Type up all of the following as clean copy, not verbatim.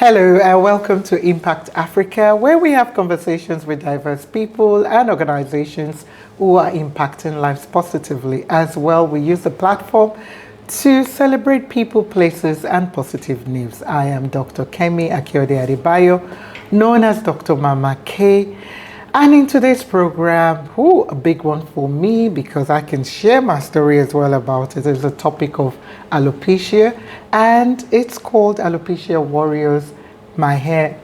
Hello and welcome to Impact Africa, where we have conversations with diverse people and organizations who are impacting lives positively. As well, we use the platform to celebrate people, places, and positive news. I am Dr. Kemi Akiode Adebayo, known as Dr. Mama K. And in today's program, a big one for me because I can share my story as well about it. It's a topic of alopecia, and it's called Alopecia Warriors, My Hair,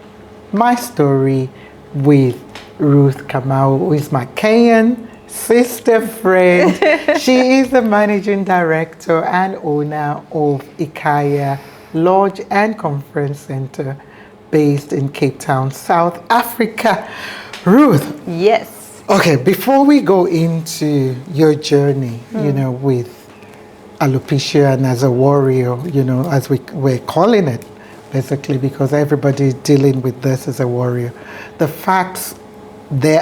My Story with Ruth Kamau, who is my Kenyan sister friend. She is the managing director and owner of Ikaya Lodge and Conference Center based in Cape Town, South Africa. Ruth. Yes. Okay, before we go into your journey, with alopecia and as a warrior, as we're calling it, basically, because everybody's dealing with this as a warrior. The facts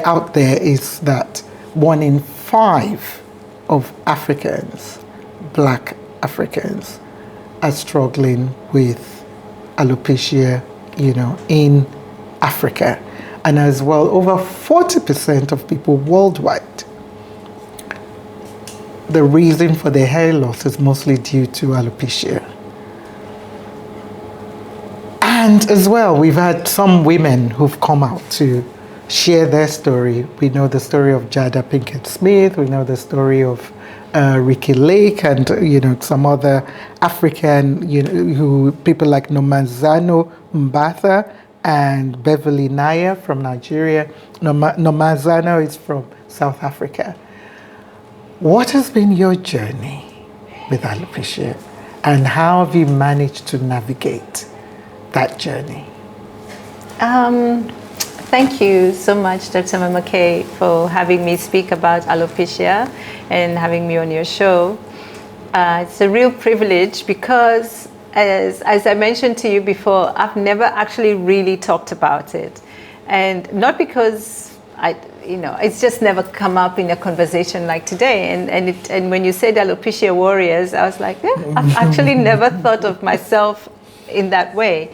out there is that 1 in 5 of Africans, Black Africans, are struggling with alopecia, in Africa. And as well, over 40% of people worldwide, the reason for their hair loss is mostly due to alopecia. And as well, we've had some women who've come out to share their story. We know the story of Jada Pinkett Smith. We know the story of Ricky Lake and, some other African, who people like Nomazano Mbatha and Beverly Naya from Nigeria. Nomazano is from South Africa. What has been your journey with alopecia, and how have you managed to navigate that journey? Thank you so much, Dr. Mama K, for having me speak about alopecia and having me on your show. It's a real privilege because, as I mentioned to you before, I've never actually really talked about it. And not because it's just never come up in a conversation like today. And when you said alopecia warriors, I was like, I've actually never thought of myself in that way.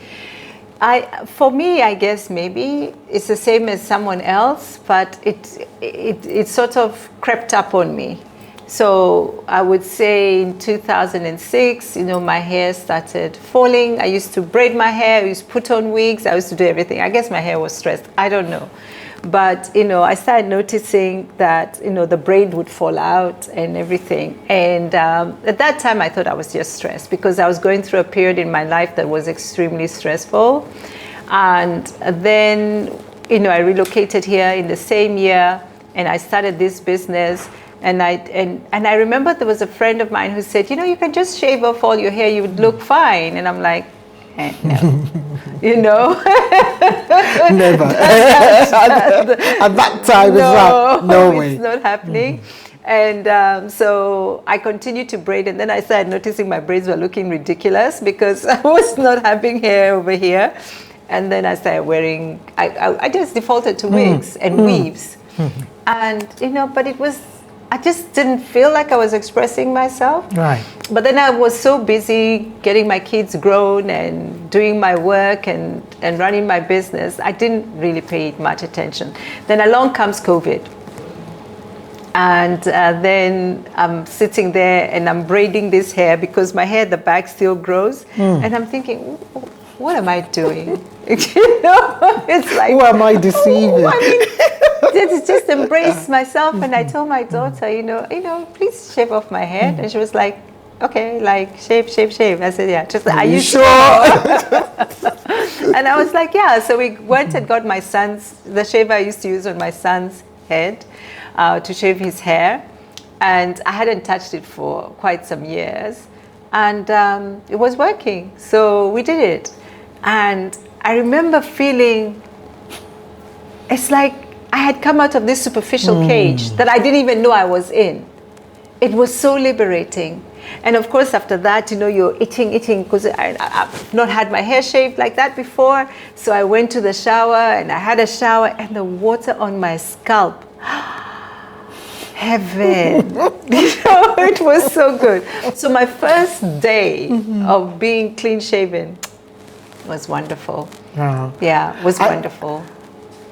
For me, I guess maybe it's the same as someone else, but it sort of crept up on me. So I would say in 2006, my hair started falling. I used to braid my hair, I used to put on wigs, I used to do everything. I guess my hair was stressed, I don't know. But, I started noticing that, the braid would fall out and everything. And at that time, I thought I was just stressed because I was going through a period in my life that was extremely stressful. And then, I relocated here in the same year and I started this business. And I remember there was a friend of mine who said, you can just shave off all your hair, you would look fine. And I'm like, no. Never. At that time, no way. It's not happening. And so I continued to braid, and then I started noticing my braids were looking ridiculous because I was not having hair over here. And then I started wearing, I just defaulted to wigs and weaves. And, but I just didn't feel like I was expressing myself. Right. But then I was so busy getting my kids grown and doing my work and running my business, I didn't really pay much attention. Then along comes COVID. And then I'm sitting there and I'm braiding this hair because my hair at the back still grows. And I'm thinking, what am I doing? It's like, who am I deceiving? Just embrace myself. And I told my daughter, please shave off my head. And she was like, okay, like shave. I said, yeah. Are you sure? And I was like, yeah. So we went and got the shaver I used to use on my son's head to shave his hair. And I hadn't touched it for quite some years. And it was working. So we did it. And I remember feeling, it's like I had come out of this superficial cage that I didn't even know I was in. It was so liberating. And of course, after that, you're itching, because I've not had my hair shaved like that before. So I went to the shower and I had a shower, and the water on my scalp, heaven. It was so good. So my first day of being clean shaven, was wonderful. Wow. Yeah, it was wonderful.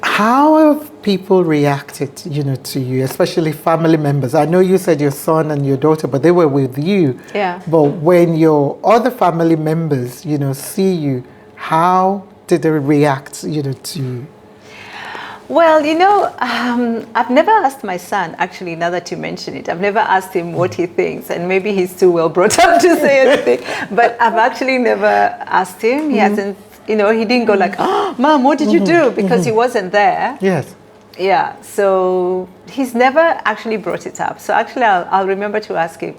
How have people reacted, to you, especially family members? I know you said your son and your daughter, but they were with you. Yeah. But when your other family members, see you, how did they react, to you? Well, I've never asked my son, actually, now that you mention it, I've never asked him what he thinks, and maybe he's too well brought up to say anything, but I've actually never asked him. He hasn't, he didn't go like, oh, Mom, what did you do? Because he wasn't there. Yes. Yeah, so he's never actually brought it up. So actually, I'll remember to ask him.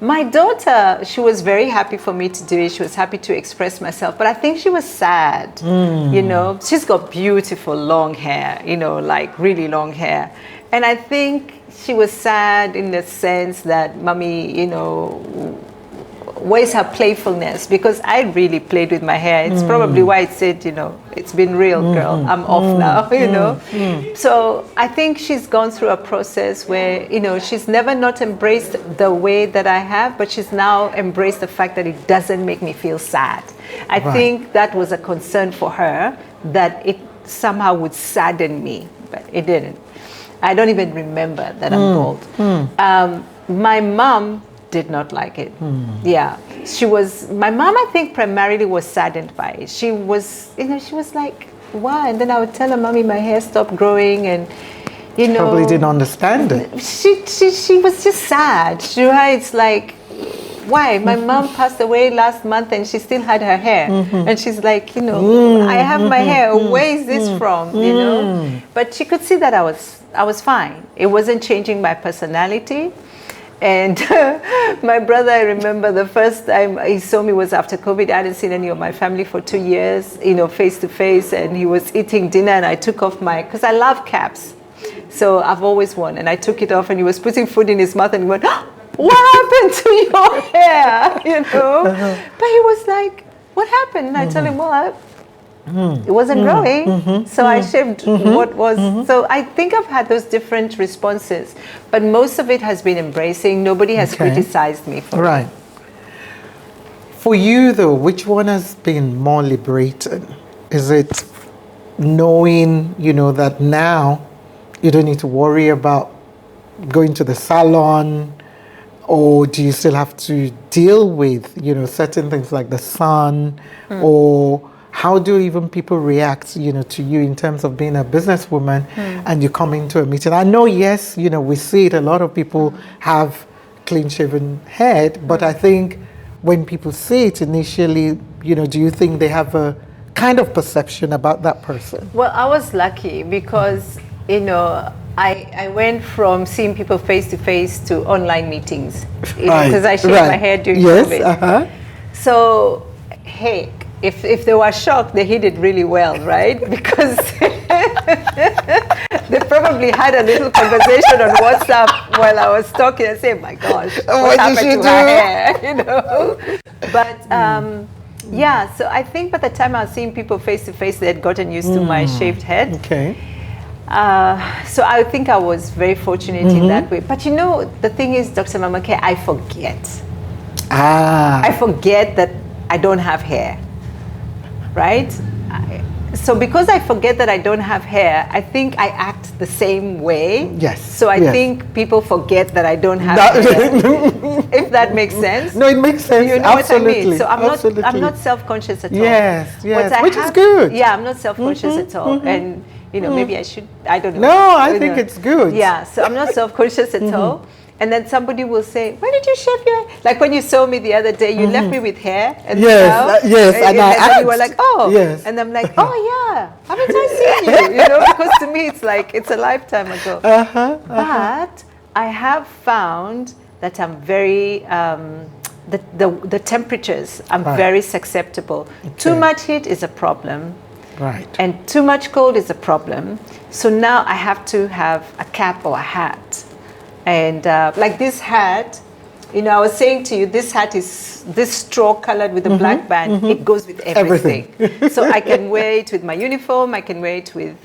My daughter, she was very happy for me to do it. She was happy to express myself, but I think she was sad. She's got beautiful long hair, like really long hair. And I think she was sad in the sense that Mommy, where's her playfulness? Because I really played with my hair. It's probably why it said, it's been real, girl. I'm off now, So I think she's gone through a process where, she's never not embraced the way that I have, but she's now embraced the fact that it doesn't make me feel sad. I think that was a concern for her, that it somehow would sadden me, but it didn't. I don't even remember that I'm bald. My mom did not like it. Yeah, my mom, I think, primarily was saddened by it. She was, she was like, why? And then I would tell her, Mommy, my hair stopped growing, and probably didn't understand it. She was just sad. It's like, why? My mom passed away last month and she still had her hair. And she's like, I have my hair. Where is this from? But she could see that I was fine. It wasn't changing my personality. And my brother, I remember the first time he saw me was after COVID. I hadn't seen any of my family for 2 years, face to face. And he was eating dinner and I took off because I love caps. So I've always worn. And I took it off and he was putting food in his mouth and he went, oh, what happened to your hair? But he was like, what happened? And I told him, well, it wasn't growing, so I shaved what was. So I think I've had those different responses, but most of it has been embracing. Nobody has criticized me for it. For you, though, which one has been more liberating? Is it knowing, that now you don't need to worry about going to the salon, or do you still have to deal with, certain things like the sun, or how do even people react, to you in terms of being a businesswoman and you come into a meeting? I know, yes, we see it. A lot of people have clean-shaven head, but I think when people see it initially, do you think they have a kind of perception about that person? Well, I was lucky because, I went from seeing people face-to-face to online meetings because I shaved my hair during COVID. So, hey, if they were shocked, they hid it really well, right? Because they probably had a little conversation on WhatsApp while I was talking and say, my gosh, what happened to her hair? But yeah, so I think by the time I was seeing people face to face, they had gotten used to my shaved head. Okay. So I think I was very fortunate in that way. But the thing is, Dr. Mama K, I forget. I forget that I don't have hair. Right? So because I forget that I don't have hair, I think I act the same way. Yes. So I think people forget that I don't have hair. If that makes sense. No, it makes sense. You know Absolutely. what I mean? So I'm not self-conscious at all. Yes, which is good. Yeah, I'm not self-conscious at all. And maybe I should, I don't know. No, I think it's good. Yeah, so I'm not self-conscious at all. And then somebody will say, "Why did you shave your hair?" Like when you saw me the other day, you left me with hair. And yes, and then you were like, "Oh," and I'm like, "Oh yeah, haven't I seen you?" Because to me it's like it's a lifetime ago. But I have found that I'm very the temperatures. I'm very susceptible. Too much heat is a problem. Right. And too much cold is a problem. So now I have to have a cap or a hat. And like this hat, I was saying to you, this hat is this straw colored with a black band. It goes with everything. So I can wear it with my uniform. I can wear it with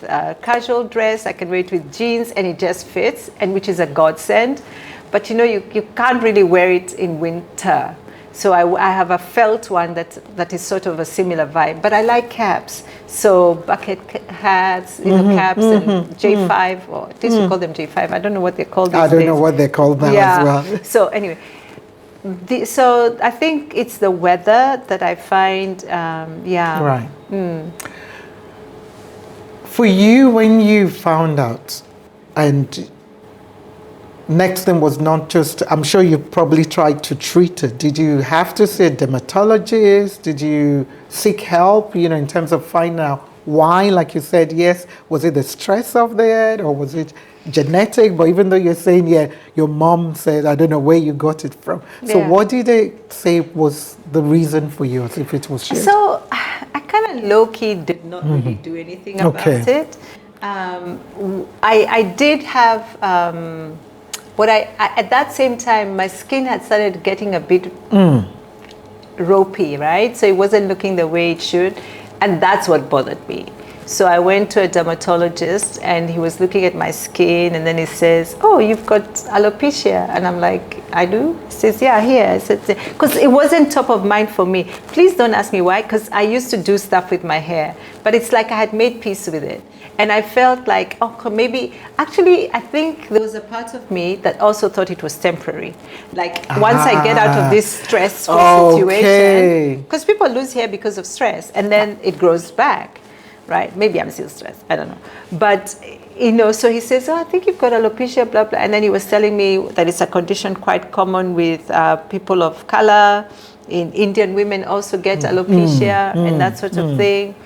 casual dress. I can wear it with jeans, and it just fits, and which is a godsend. But you can't really wear it in winter. So I have a felt one that is sort of a similar vibe. But I like caps. So bucket hats, caps, and J5, or at least we call them J5. I don't know what they're called these days. I don't know what they're called now as well. So anyway, so I think it's the weather that I find, Right. For you, when you found out, and next thing was not just, I'm sure you probably tried to treat it. Did you have to see a dermatologist? Did you seek help, in terms of finding out why? Like you said, yes, was it the stress of it, or was it genetic? But even though you're saying, your mom said, I don't know where you got it from. So what did they say was the reason for you, as if it was shared? So I kind of low-key did not really do anything about it. I did have... at that same time, my skin had started getting a bit ropey, right? So it wasn't looking the way it should. And that's what bothered me. So I went to a dermatologist and he was looking at my skin, and then he says, oh, you've got alopecia. And I'm like, I do? He says, yeah, here. I said, because it wasn't top of mind for me. Please don't ask me why, because I used to do stuff with my hair, but it's like I had made peace with it. And I felt like, oh, maybe, actually, I think there was a part of me that also thought it was temporary. Like, once I get out of this stressful situation, because people lose hair because of stress, and then it grows back, right? Maybe I'm still stressed, I don't know. But, so he says, oh, I think you've got alopecia, blah, blah. And then he was telling me that it's a condition quite common with people of color. In Indian women also get alopecia and that sort of thing.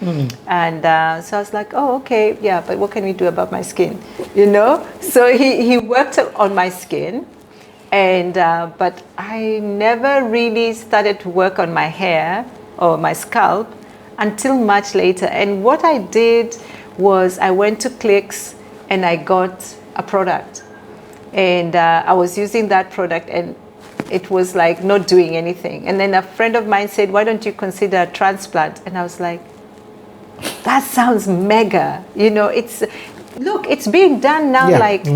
And so I was like, oh, okay, yeah, but what can we do about my skin? So he worked on my skin, and but I never really started to work on my hair or my scalp until much later. And what I did was I went to Clicks and I got a product. And I was using that product, and it was like not doing anything. And then a friend of mine said, why don't you consider a transplant? And I was like, that sounds mega. It's being done now, it's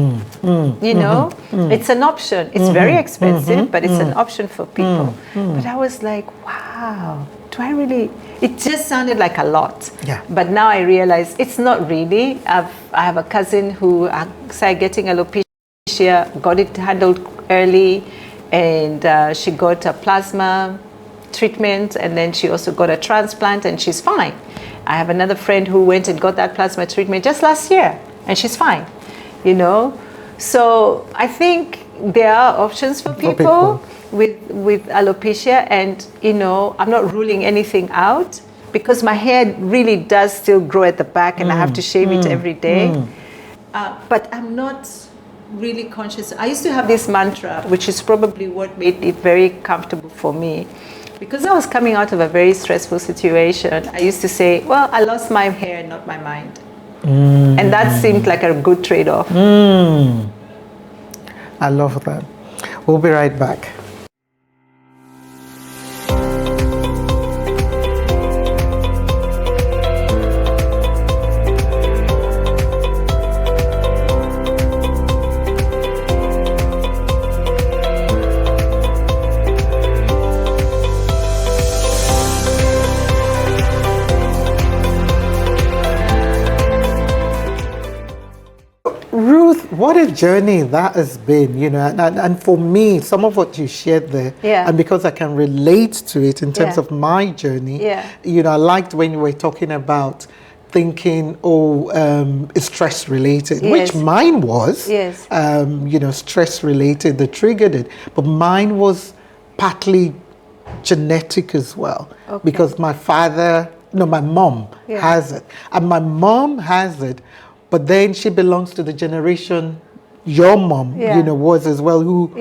an option. It's very expensive, but it's an option for people. But I was like, wow, do I really? It just sounded like a lot. Yeah. But now I realize it's not really. I have a cousin who started getting alopecia, got it handled early, and she got a plasma treatment, and then she also got a transplant, and she's fine. I have another friend who went and got that plasma treatment just last year, and she's fine, So I think there are options for people with alopecia, and, I'm not ruling anything out, because my hair really does still grow at the back, and I have to shave it every day. But I'm not really conscious. I used to have this mantra, which is probably what made it very comfortable for me, because I was coming out of a very stressful situation. I used to say, well, I lost my hair, not my mind. And that seemed like a good trade-off. I love that. We'll be right back. Ruth, what a journey that has been, and for me, some of what you shared there, and because I can relate to it in terms of my journey, I liked when you were talking about thinking, it's stress related, which mine was, stress related that triggered it, but mine was partly genetic as well, because my mom has it, and my mom has it. But then she belongs to the generation your mom, was as well, who,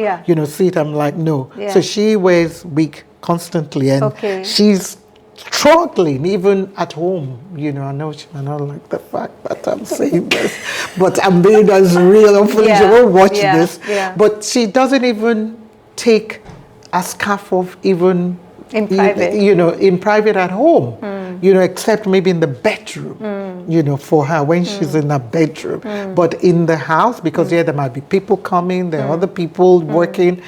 see it, I'm like, no. So she wears wig constantly, and she's struggling even at home. I know she may not like the fact that I'm saying this, but I'm being as real. Hopefully she won't watch this. But she doesn't even take a scarf off even In private. In private at home, except maybe in the bedroom, for her when she's in her bedroom. But in the house, because there might be people coming, there are other people working,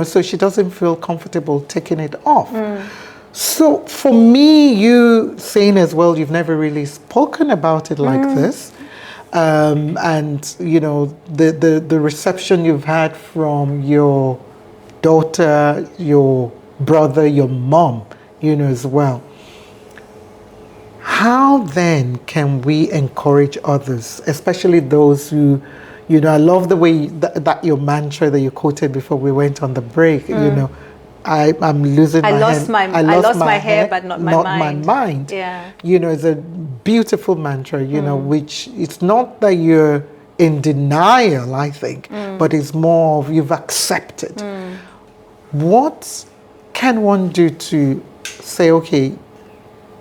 so she doesn't feel comfortable taking it off. So for me, you saying as well, you've never really spoken about it like this. And, the reception you've had from your daughter, your brother, your mom, as well. How then can we encourage others, especially those who, I love the way that your mantra that you quoted before we went on the break, I'm losing my hair. I lost my hair, but not my mind. Yeah. It's a beautiful mantra, which it's not that you're in denial, I think, but it's more of you've accepted. What can one do to say, okay,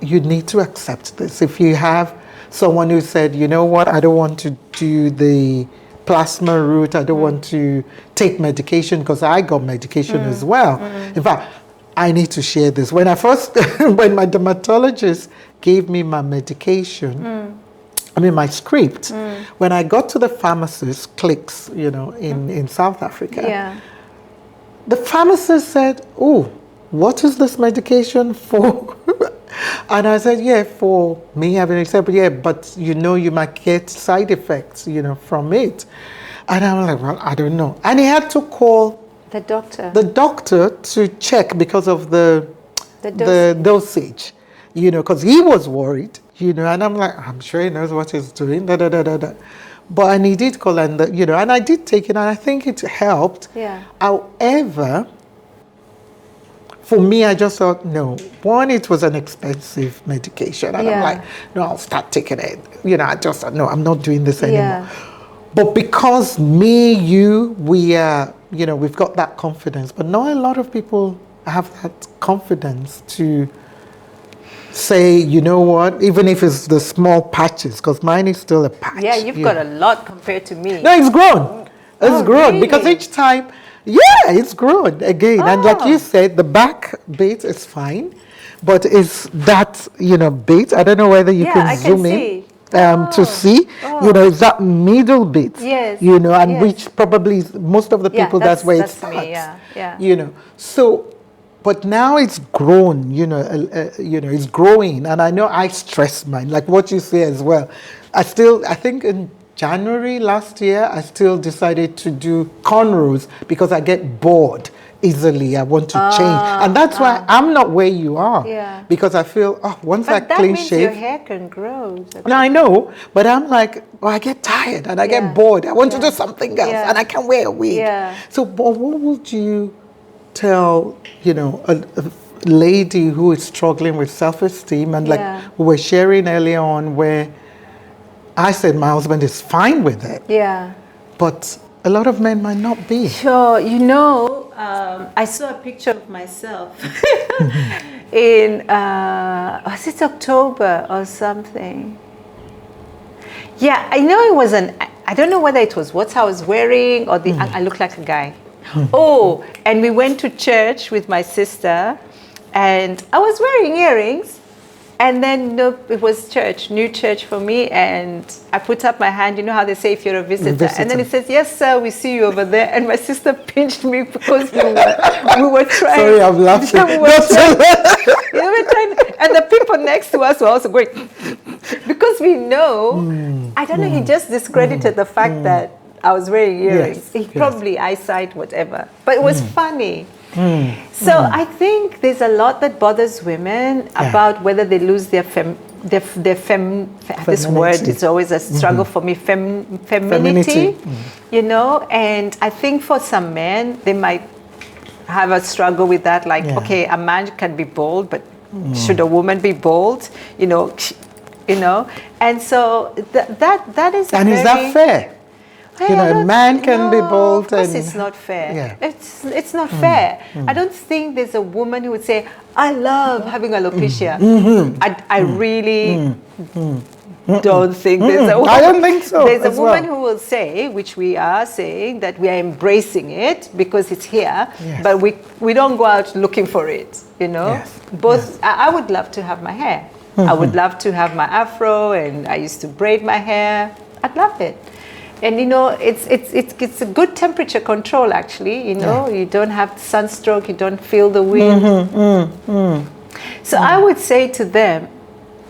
you need to accept this? If you have someone who said, you know what, I don't want to do the plasma route, I don't want to take medication, because I got medication as well. In fact, I need to share this. When when my dermatologist gave me my medication, my script, when I got to the pharmacist, Clicks, in South Africa, the pharmacist said, oh, what is this medication for? And I said, yeah, for me having it. Said, yeah, but you might get side effects, from it. And I'm like, well, I don't know. And he had to call the doctor to check because of the dosage, because he was worried, and I'm like, I'm sure he knows what he's doing, But and he did call, and and I did take it, and I think it helped. Yeah. However, for me, I just thought, no. One, it was an expensive medication. And I'm like, no, I'll start taking it. I just thought, no, I'm not doing this anymore. But because we are, we've got that confidence. But not a lot of people have that confidence to say, you know what, even if it's the small patches, because mine is still a patch. Yeah, you've got a lot compared to me. No, it's grown. It's grown. Really? Because each time... Yeah, it's grown again. And like you said, the back bit is fine, but it's that, bit. I don't know whether you can zoom in to see, it's that middle bit, and which probably is, most of the people, that's where it starts. Me, So, but now it's grown, it's growing. And I know I stress mine, like what you say as well. I think in January last year, I still decided to do cornrows because I get bored easily. I want to change. And that's why I'm not where you are. Yeah. Because I feel, once I clean shave. Your hair can grow. No, I know. But I'm like, I get tired and I get bored. I want to do something else and I can wear a wig. Yeah. So, but what would you tell, a lady who is struggling with self-esteem, and like we were sharing earlier on, where I said my husband is fine with it. Yeah. But a lot of men might not be. Sure. I saw a picture of myself in, was it October or something? Yeah, I know it was I don't know whether it was what I was wearing or I look like a guy. And we went to church with my sister, and I was wearing earrings. And then it was new church for me, and I put up my hand. You know how they say if you're a visitor. And then it says, yes, sir, we see you over there. And my sister pinched me because we were trying. Sorry, I'm laughing. We were trying, and the people next to us were also going, because we know, I don't know, he just discredited the fact that I was wearing earrings. He probably eyesight, whatever. But it was funny. So I think there's a lot that bothers women about whether they lose their this word is always a struggle for me, femininity, and I think for some men, they might have a struggle with that, like, okay, a man can be bold, but should a woman be bold, and so that is and is that fair? A man can be bold. Of course, it's not fair. Yeah. It's not fair. I don't think there's a woman who would say, I love having alopecia. I really don't think there's a woman. I don't think so. There's a as woman well. who will say, which we are saying, that we are embracing it because it's here, Yes. but we don't go out looking for it, you know? Yes. Both, I would love to have my hair. I would love to have my afro, and I used to braid my hair. I'd love it. And you know, it's a good temperature control actually, you know, you don't have sunstroke, you don't feel the wind. So I would say to them,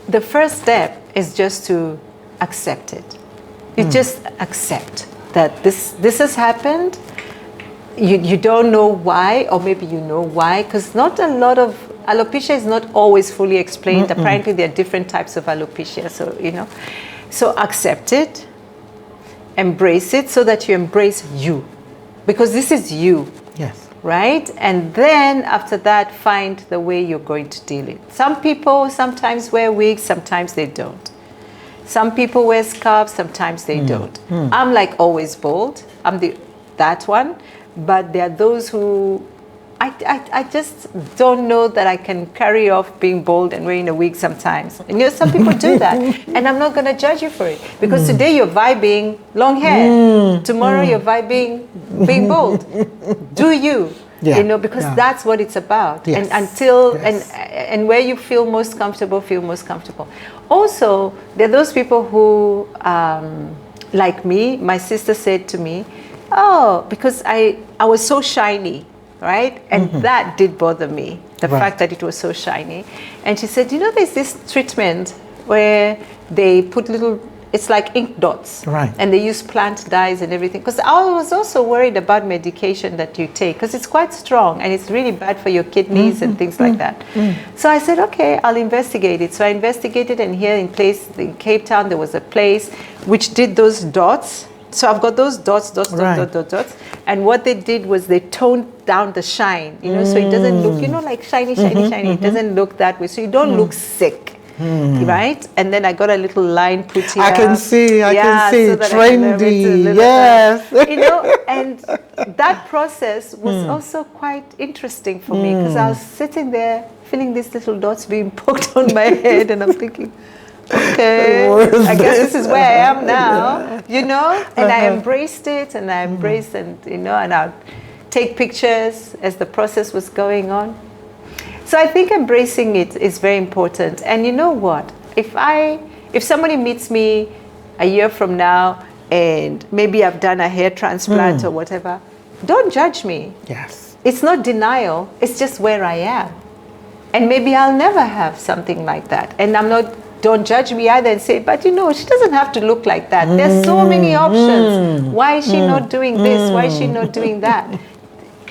the first step is just to accept it. You just accept that this has happened. You don't know why, or maybe you know why, because not a lot of alopecia is not always fully explained. Apparently there are different types of alopecia, so you know. So accept it, embrace it, so that you embrace you, because this is you. Yes. Right? And then after that, find the way you're going to deal it. Some people sometimes wear wigs, sometimes they don't. Some people wear scarves, sometimes they don't. I'm like always bald. I'm that one. But there are those who, I just don't know that I can carry off being bald and wearing a wig sometimes. And you know, some people do that. And I'm not going to judge you for it. Because today you're vibing long hair. Tomorrow you're vibing being bald. Do you? Yeah. You know, because that's what it's about. Yes. And until, Yes. and where you feel most comfortable, feel most comfortable. Also, there are those people who, like me, my sister said to me, oh, because I was so shiny, right? And that did bother me, the fact that it was so shiny. And she said, you know, there's this treatment where they put little, it's like ink dots. Right. And they use plant dyes and everything. Because I was also worried about medication that you take, because it's quite strong and it's really bad for your kidneys and things like that. So I said, okay, I'll investigate it. So I investigated, and here in Cape Town, there was a place which did those dots. So I've got those dots. And what they did was they toned down the shine, you know, so it doesn't look, you know, like shiny. It doesn't look that way. So you don't look sick. Right? And then I got a little line put here. I can see, so that trendy, yes. You know, and that process was also quite interesting for me, because I was sitting there feeling these little dots being poked on my head, and I'm thinking, okay, I guess this is where I am now, you know? And I embraced it, and I embraced, and you know, and I'd take pictures as the process was going on. So I think embracing it is very important. And you know what? If somebody meets me a year from now, and maybe I've done a hair transplant or whatever, don't judge me. Yes. It's not denial, it's just where I am. And maybe I'll never have something like that. And don't judge me either and say, but you know, she doesn't have to look like that. There's so many options. Why is she not doing this? Why is she not doing that?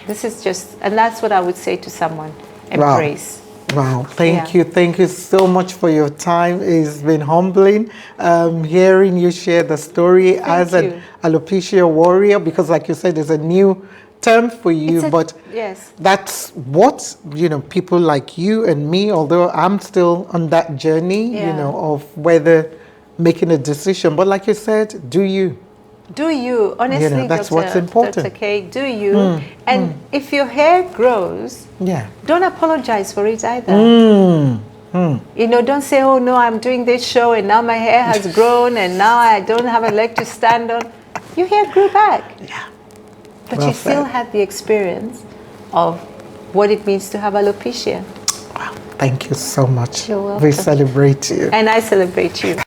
This is just, and that's what I would say to someone. Embrace. Wow. Thank you. Thank you so much for your time. It's been humbling hearing you share the story as an alopecia warrior, because like you said, there's a new term for you, but that's what, you know, people like you and me, although I'm still on that journey, you know, of whether making a decision, but like you said, do you. Do you, honestly, you know, that's Dr. what's important. Dr. K, do you? And if your hair grows, don't apologize for it either. You know, don't say, oh no, I'm doing this show and now my hair has grown and now I don't have a leg to stand on. Your hair grew back. Yeah. But you still had the experience of what it means to have alopecia. Wow. Thank you so much. You're welcome. We celebrate you. And I celebrate you.